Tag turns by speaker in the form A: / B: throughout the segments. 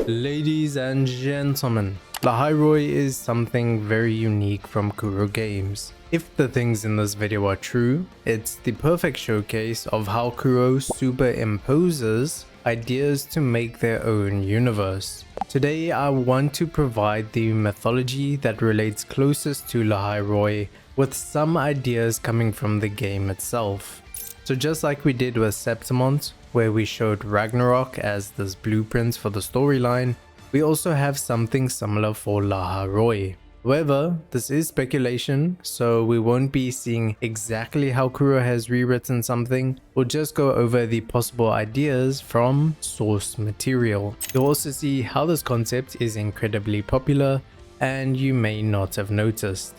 A: Ladies and gentlemen, Lahai Roi is something very unique from Kuro Games. If the things in this video are true, it's the perfect showcase of how Kuro superimposes ideas to make their own universe. Today I want to provide the mythology that relates closest to Lahai Roi, with some ideas coming from the game itself. So just like we did with Septimont, where we showed Ragnarok as this blueprint for the storyline, we also have something similar for Lahai Roi. However, this is speculation, so we won't be seeing exactly how Kuro has rewritten something. We'll just go over the possible ideas from source material. You'll also see how this concept is incredibly popular and you may not have noticed.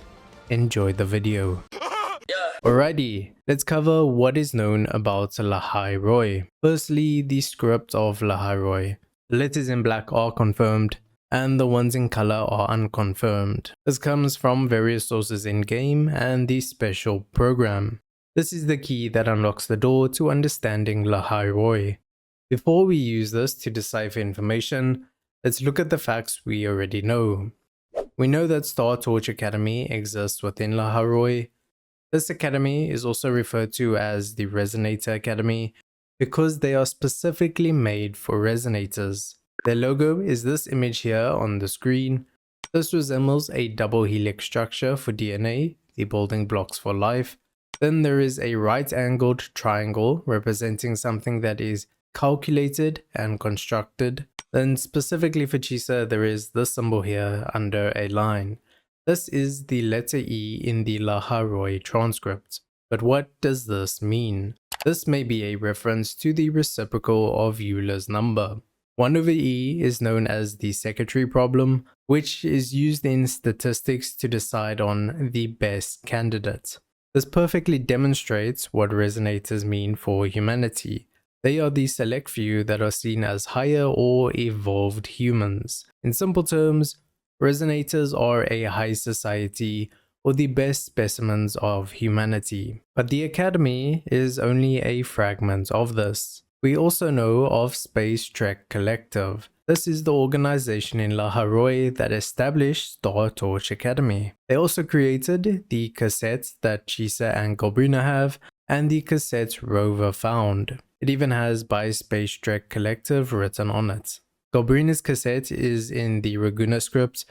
A: Enjoy the video. Alrighty, let's cover what is known about Lahai Roi. Firstly, the script of Lahai Roi. The letters in black are confirmed, and the ones in color are unconfirmed. This comes from various sources in-game and the special program. This is the key that unlocks the door to understanding Lahai Roi. Before we use this to decipher information, let's look at the facts we already know. We know that Star Torch Academy exists within Lahai Roi. This academy is also referred to as the Resonator Academy because they are specifically made for resonators. Their logo is this image here on the screen. This resembles a double helix structure for DNA, the building blocks for life. Then there is a right-angled triangle representing something that is calculated and constructed. Then specifically for Chisa, there is this symbol here under a line. This is the letter E in the Lahai Roi transcript. But what does this mean? This may be a reference to the reciprocal of Euler's number. 1 over E is known as the secretary problem, which is used in statistics to decide on the best candidate. This perfectly demonstrates what resonators mean for humanity. They are the select few that are seen as higher or evolved humans. In simple terms, resonators are a high society or the best specimens of humanity. But the Academy is only a fragment of this. We also know of Spacetrek Collective. This is the organization in Lahai Roi that established Star Torch Academy. They also created the cassette that Chisa and Galbrina have and the cassette Rover found. It even has by Spacetrek Collective written on it. Galbrina's cassette is in the Raguna script,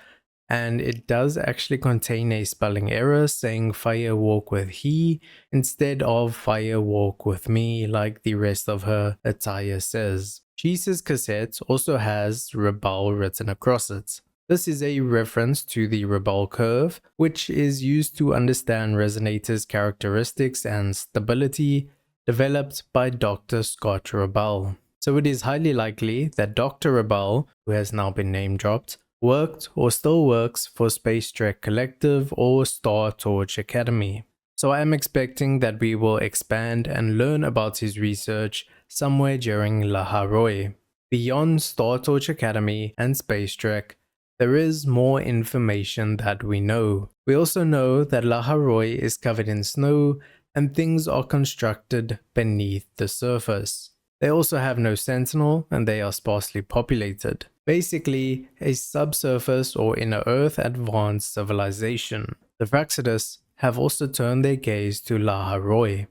A: and it does actually contain a spelling error saying fire walk with he instead of fire walk with me like the rest of her attire says. Chisa's cassette also has Rebel written across it. This is a reference to the Rebel curve, which is used to understand resonators' characteristics and stability, developed by Dr. Scott Rebel. So it is highly likely that Dr. Rebel, who has now been name dropped, worked or still works for Spacetrek Collective or Star Torch Academy. So I am expecting that we will expand and learn about his research somewhere during Lahai Roi. Beyond Star Torch Academy and Spacetrek, there is more information that we know. We also know that Lahai Roi is covered in snow and things are constructed beneath the surface. They also have no sentinel and they are sparsely populated. Basically, a subsurface or inner earth advanced civilization. The Fraxidus have also turned their gaze to Lahai Roi.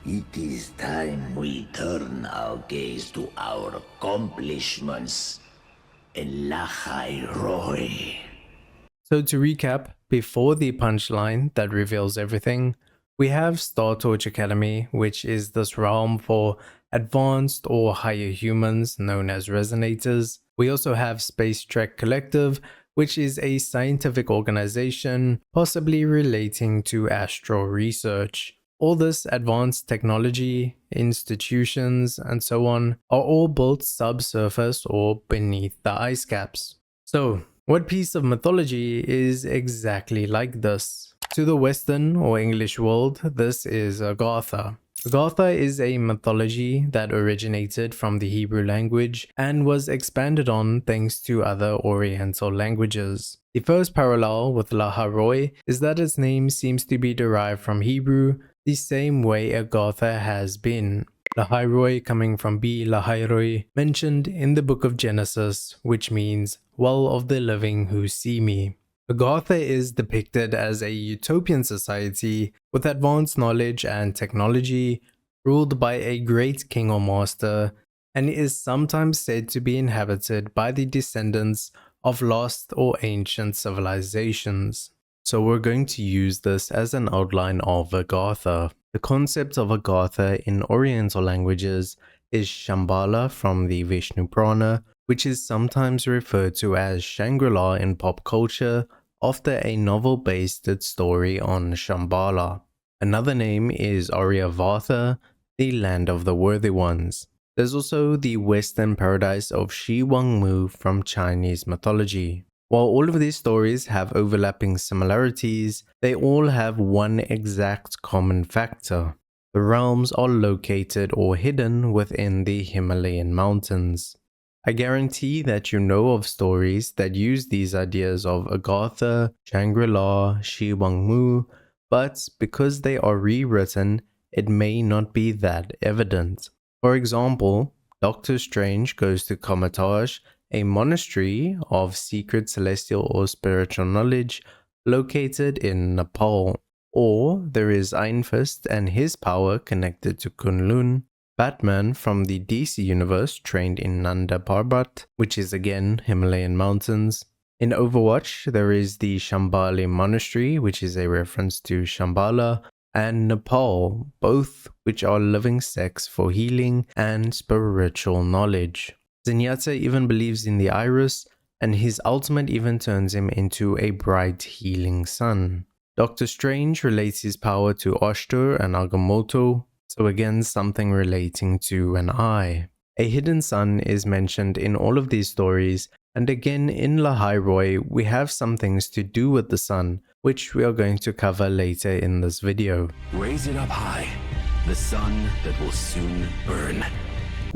B: It is time we turn our gaze to our accomplishments in Lahai Roi.
A: So to recap, before the punchline that reveals everything, we have Star Torch Academy, which is this realm for advanced or higher humans known as resonators. We also have Spacetrek Collective, which is a scientific organization possibly relating to astral research. All this advanced technology, institutions, and so on are all built subsurface or beneath the ice caps. So, what piece of mythology is exactly like this? To the Western or English world, this is Agartha. Agartha is a mythology that originated from the Hebrew language and was expanded on thanks to other Oriental languages. The first parallel with Lahai Roi is that its name seems to be derived from Hebrew, the same way Agartha has been. Lahai Roi coming from B. Lahai Roi, mentioned in the book of Genesis, which means well of the living who see me. Agartha is depicted as a utopian society with advanced knowledge and technology, ruled by a great king or master, and is sometimes said to be inhabited by the descendants of lost or ancient civilizations. So we're going to use this as an outline of Agartha. The concept of Agartha in Oriental languages is Shambhala from the Vishnu Purana, which is sometimes referred to as Shangri-La in pop culture after a novel based its story on Shambhala. Another name is Aryavarta, the land of the worthy ones. There's also the Western paradise of Shi Wang Mu from Chinese mythology. While all of these stories have overlapping similarities, they all have one exact common factor. The realms are located or hidden within the Himalayan mountains. I guarantee that you know of stories that use these ideas of Agartha, Shangri-La, Shi Wang Mu, but because they are rewritten, it may not be that evident. For example, Doctor Strange goes to Comatage, a monastery of secret celestial or spiritual knowledge located in Nepal. Or there is Iron Fist and his power connected to Kunlun. Batman from the DC universe trained in Nanda Parbat, which is again Himalayan mountains. In Overwatch, there is the Shambhala Monastery, which is a reference to Shambhala, and Nepal, both which are living sects for healing and spiritual knowledge. Zenyatta even believes in the iris, and his ultimate even turns him into a bright healing sun. Doctor Strange relates his power to Ashtur and Agamotto, so again something relating to an eye. A hidden sun is mentioned in all of these stories, and again in Lahai Roi we have some things to do with the sun, which we are going to cover later in this video.
C: Raise it up high, the sun that will soon burn.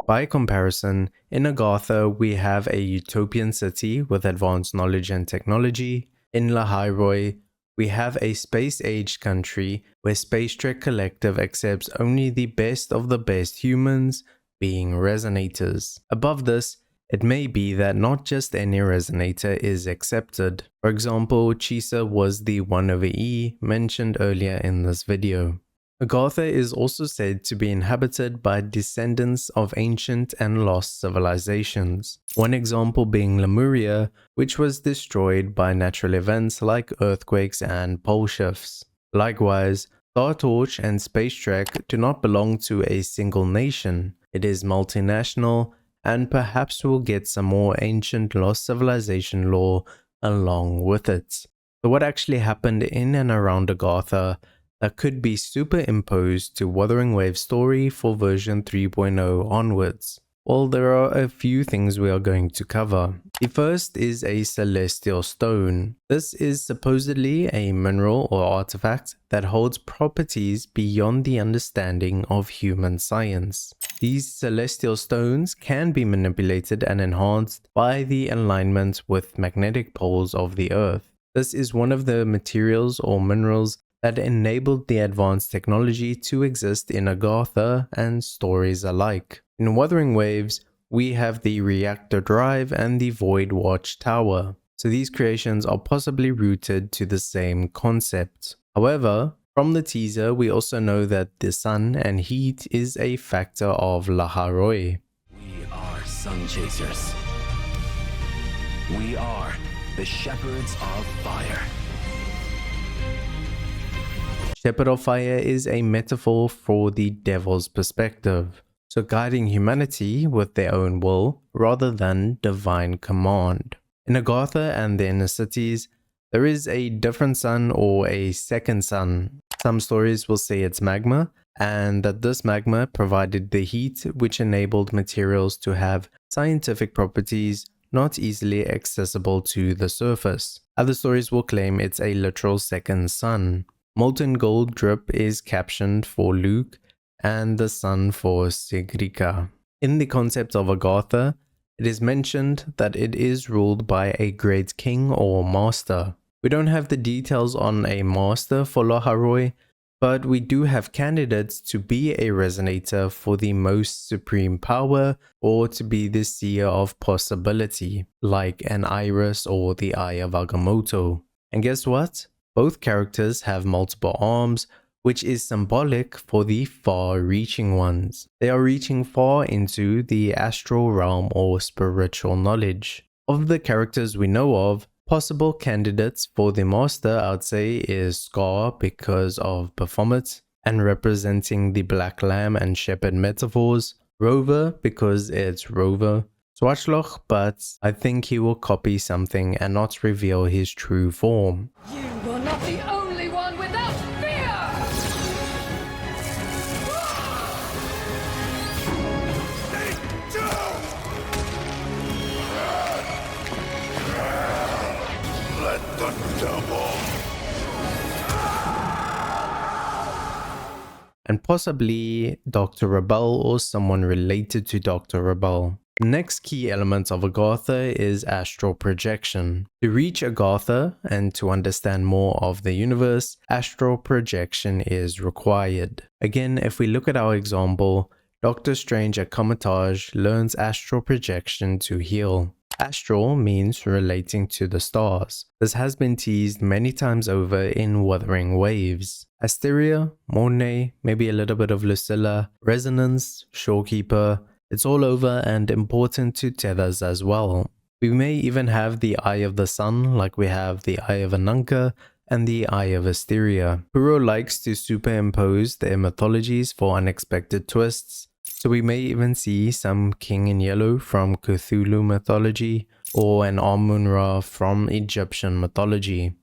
A: By comparison, in Agartha we have a utopian city with advanced knowledge and technology. In Lahai Roi, we have a space-age country where Spacetrek Collective accepts only the best of the best humans, being resonators. Above this, it may be that not just any resonator is accepted. For example, Chisa was the 1/E mentioned earlier in this video. Agartha is also said to be inhabited by descendants of ancient and lost civilizations. One example being Lemuria, which was destroyed by natural events like earthquakes and pole shifts. Likewise, Star Torch and Spacetrek do not belong to a single nation. It is multinational, and perhaps we'll get some more ancient lost civilization lore along with it. So what actually happened in and around Agartha that could be superimposed to Wuthering Wave's story for version 3.0 onwards? Well, there are a few things we are going to cover. The first is a celestial stone. This is supposedly a mineral or artifact that holds properties beyond the understanding of human science. These celestial stones can be manipulated and enhanced by the alignment with magnetic poles of the Earth. This is one of the materials or minerals that enabled the advanced technology to exist in Agartha and stories alike. In Wuthering Waves, we have the reactor drive and the Void Watch Tower, so these creations are possibly rooted to the same concept. However, from the teaser, we also know that the sun and heat is a factor of Lahai Roi.
C: We are sun chasers. We are the shepherds of fire.
A: Shepherd of Fire is a metaphor for the devil's perspective, so guiding humanity with their own will rather than divine command. In Agartha and the inner cities, there is a different sun or a second sun. Some stories will say it's magma, and that this magma provided the heat which enabled materials to have scientific properties not easily accessible to the surface. Other stories will claim it's a literal second sun. Molten gold drip is captioned for Luke and the sun for Sigrika. In the concept of Agartha, it is mentioned that it is ruled by a great king or master. We don't have the details on a master for Lahai Roi, but we do have candidates to be a resonator for the most supreme power or to be the seer of possibility, like an iris or the eye of Agamotto. And guess what? Both characters have multiple arms, which is symbolic for the far-reaching ones. They are reaching far into the astral realm or spiritual knowledge. Of the characters we know of, possible candidates for the master, I'd say, is Scar because of Baphomet and representing the Black Lamb and Shepherd metaphors, Rover because it's Rover, Swatchloch, but I think he will copy something and not reveal his true form.
D: You are not the only one without fear!
B: Let the devil.
A: And possibly Dr. Rebel or someone related to Dr. Rebel. The next key element of Agartha is astral projection. To reach Agartha and to understand more of the universe, astral projection is required. Again, if we look at our example, Doctor Strange at Comatage learns astral projection to heal. Astral means relating to the stars. This has been teased many times over in Wuthering Waves. Asteria, Morne, maybe a little bit of Lucilla, Resonance, Shorekeeper, it's all over and important to tethers as well. We may even have the Eye of the Sun like we have the Eye of Ananka and the Eye of Asteria. Kuro likes to superimpose their mythologies for unexpected twists, so we may even see some King in Yellow from Cthulhu mythology or an Amun-Ra from Egyptian mythology.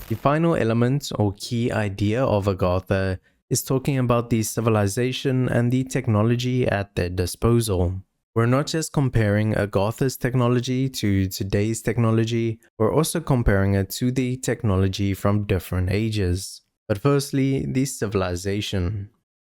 A: The final element or key idea of Agartha is talking about the civilization and the technology at their disposal. We're not just comparing Agartha's technology to today's technology, we're also comparing it to the technology from different ages. But firstly, the civilization.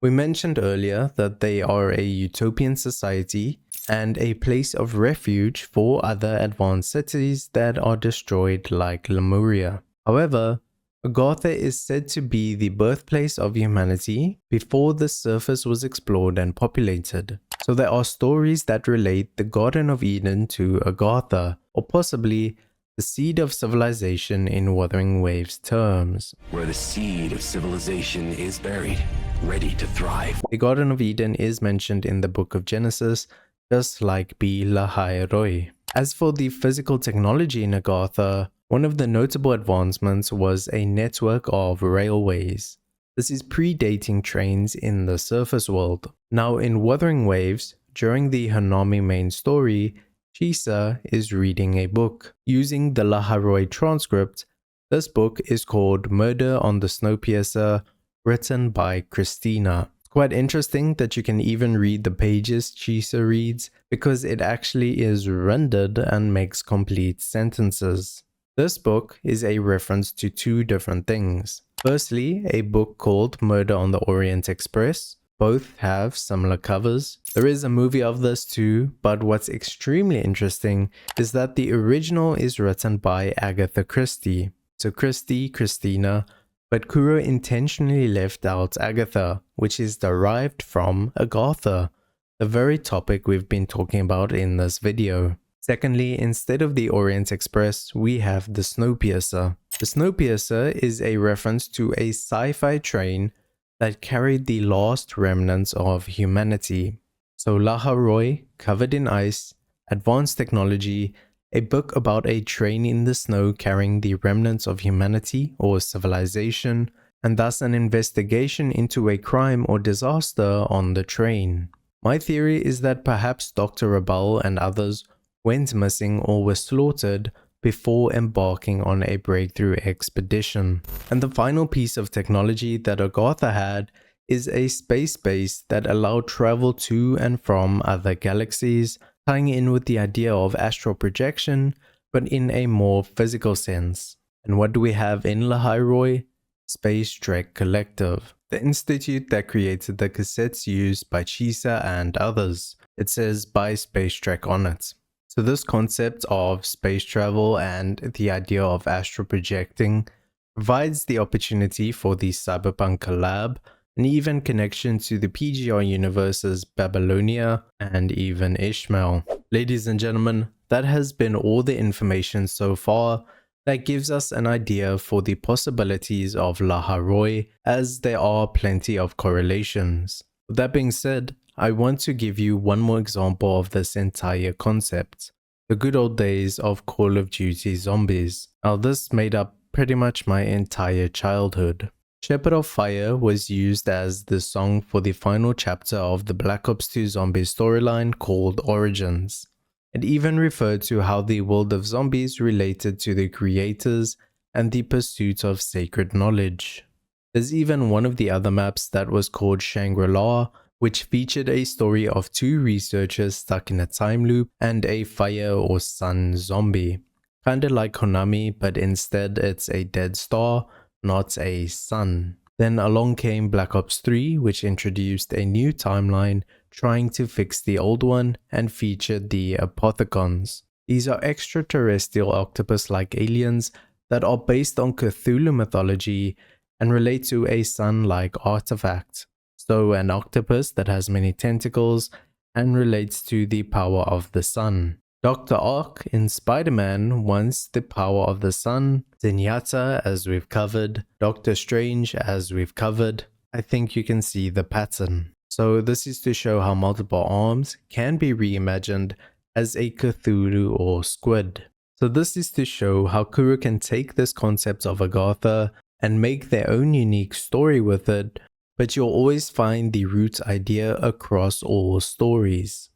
A: We mentioned earlier that they are a utopian society and a place of refuge for other advanced cities that are destroyed like Lemuria. However, Agartha is said to be the birthplace of humanity before the surface was explored and populated. So there are stories that relate the Garden of Eden to Agartha, or possibly the seed of civilization in Wuthering Waves terms.
C: Where the seed of civilization is buried, ready to thrive.
A: The Garden of Eden is mentioned in the Book of Genesis, just like B. Lahai Roi. As for the physical technology in Agartha, one of the notable advancements was a network of railways. This is predating trains in the surface world. Now in Wuthering Waves, during the Hanami main story, Chisa is reading a book. Using the Lahai Roi transcript, this book is called Murder on the Snowpiercer, written by Christina. It's quite interesting that you can even read the pages Chisa reads because it actually is rendered and makes complete sentences. This book is a reference to two different things. Firstly, a book called Murder on the Orient Express. Both have similar covers. There is a movie of this too, but what's extremely interesting is that the original is written by Agatha Christie. So Christie, Christina, but Kuro intentionally left out Agatha, which is derived from Agartha, the very topic we've been talking about in this video. Secondly, instead of the Orient Express, we have the Snowpiercer. The Snowpiercer is a reference to a sci-fi train that carried the last remnants of humanity. So Lahai Roi, covered in ice, advanced technology, a book about a train in the snow carrying the remnants of humanity or civilization, and thus an investigation into a crime or disaster on the train. My theory is that perhaps Dr. Rebel and others went missing or were slaughtered before embarking on a breakthrough expedition. And the final piece of technology that Agartha had is a space base that allowed travel to and from other galaxies, tying in with the idea of astral projection, but in a more physical sense. And what do we have in Lahai Roi? Spacetrek Collective, the institute that created the cassettes used by Chisa and others. It says by Spacetrek on it. So this concept of space travel and the idea of astral projecting provides the opportunity for the cyberpunk collab, and even connection to the PGR universes Babylonia and even Ishmael. Ladies and gentlemen, that has been all the information so far that gives us an idea for the possibilities of Lahai Roi, as there are plenty of correlations. With that being said, I want to give you one more example of this entire concept. The good old days of Call of Duty Zombies. Now this made up pretty much my entire childhood. Shepherd of Fire was used as the song for the final chapter of the Black Ops 2 Zombies storyline called Origins. It even referred to how the world of zombies related to the creators and the pursuit of sacred knowledge. There's even one of the other maps that was called Shangri-La, which featured a story of two researchers stuck in a time loop and a fire or sun zombie. Kinda like Konami, but instead it's a dead star, not a sun. Then along came Black Ops 3, which introduced a new timeline trying to fix the old one and featured the Apothecons. These are extraterrestrial octopus-like aliens that are based on Cthulhu mythology and relate to a sun-like artifact. So an octopus that has many tentacles and relates to the power of the sun. Dr. Ock in Spider-Man wants the power of the sun, Zenyatta as we've covered, Doctor Strange as we've covered. I think you can see the pattern. So this is to show how multiple arms can be reimagined as a Cthulhu or squid. So this is to show how Kuro can take this concept of Agartha and make their own unique story with it, but you'll always find the root idea across all stories.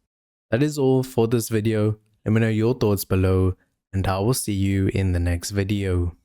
A: That is all for this video. Let me know your thoughts below, and I will see you in the next video.